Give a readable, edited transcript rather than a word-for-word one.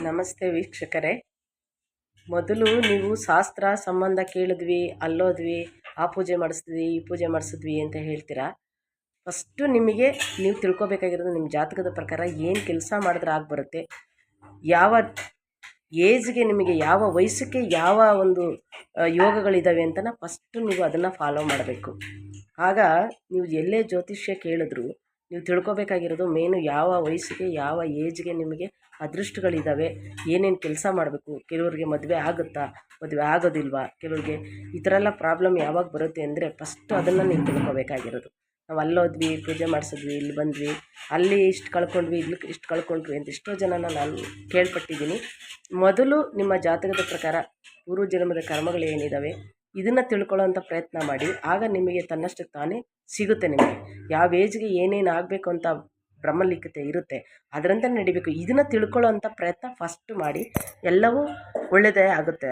ನಮಸ್ತೆ ವೀಕ್ಷಕರೇ. ಮೊದಲು ನೀವು ಶಾಸ್ತ್ರ ಸಂಬಂಧ ಕೇಳಿದ್ವಿ, ಅಲ್ಲೋದ್ವಿ, ಆ ಪೂಜೆ ಮಾಡಿಸಿದ್ವಿ, ಈ ಪೂಜೆ ಮಾಡಿಸಿದ್ವಿ ಅಂತ ಹೇಳ್ತೀರಾ. ಫಸ್ಟು ನಿಮಗೆ ನೀವು ತಿಳ್ಕೊಬೇಕಾಗಿರೋದು ನಿಮ್ಮ ಜಾತಕದ ಪ್ರಕಾರ ಏನು ಕೆಲಸ ಮಾಡಿದ್ರೆ ಬರುತ್ತೆ, ಯಾವ ಏಜ್ಗೆ ನಿಮಗೆ ಯಾವ ವಯಸ್ಸಕ್ಕೆ ಯಾವ ಒಂದು ಯೋಗಗಳಿದ್ದಾವೆ ಅಂತನ ಫಸ್ಟು ನೀವು ಅದನ್ನು ಫಾಲೋ ಮಾಡಬೇಕು. ಆಗ ನೀವು ಎಲ್ಲೇ ಜ್ಯೋತಿಷ್ಯ ಕೇಳಿದ್ರು ನೀವು ತಿಳ್ಕೊಬೇಕಾಗಿರೋದು ಮೇನು ಯಾವ ವಯಸ್ಸಿಗೆ ಯಾವ ಏಜ್ಗೆ ನಿಮಗೆ ಅದೃಷ್ಟಗಳಿದ್ದಾವೆ, ಏನೇನು ಕೆಲಸ ಮಾಡಬೇಕು, ಕೆಲವ್ರಿಗೆ ಮದುವೆ ಆಗುತ್ತಾ, ಮದುವೆ ಆಗೋದಿಲ್ವಾ, ಕೆಲವ್ರಿಗೆ ಈ ಥರ ಎಲ್ಲ ಪ್ರಾಬ್ಲಮ್ ಯಾವಾಗ ಬರುತ್ತೆ ಅಂದರೆ ಫಸ್ಟು ಅದನ್ನು ನೀವು ತಿಳ್ಕೊಬೇಕಾಗಿರೋದು. ನಾವು ಅಲ್ಲೋದ್ವಿ, ಪೂಜೆ ಮಾಡಿಸಿದ್ವಿ, ಇಲ್ಲಿ ಬಂದ್ವಿ, ಅಲ್ಲಿ ಇಷ್ಟು ಕಳ್ಕೊಂಡ್ವಿ, ಇಲ್ಲಿ ಇಷ್ಟು ಕಳ್ಕೊಂಡ್ವಿ ಅಂತ ಎಷ್ಟೋ ಜನನ ನಾನು ಕೇಳ್ಪಟ್ಟಿದ್ದೀನಿ. ಮೊದಲು ನಿಮ್ಮ ಜಾತಕದ ಪ್ರಕಾರ ಪೂರ್ವ ಜನ್ಮದ ಕರ್ಮಗಳು ಏನಿದ್ದಾವೆ ಇದನ್ನು ತಿಳ್ಕೊಳ್ಳೋವಂಥ ಪ್ರಯತ್ನ ಮಾಡಿ. ಆಗ ನಿಮಗೆ ತನ್ನಷ್ಟಕ್ಕೆ ತಾನೇ ಸಿಗುತ್ತೆ. ನಿಮಗೆ ಯಾವ ಏಜ್ಗೆ ಏನೇನು ಆಗಬೇಕು ಅಂತ ಬ್ರಹ್ಮಲಿಖಿತ ಇರುತ್ತೆ, ಅದರಂತೆ ನಡಿಬೇಕು. ಇದನ್ನು ತಿಳ್ಕೊಳ್ಳೋ ಅಂಥ ಪ್ರಯತ್ನ ಫಸ್ಟ್ ಮಾಡಿ, ಎಲ್ಲವೂ ಒಳ್ಳೆಯದೇ ಆಗುತ್ತೆ.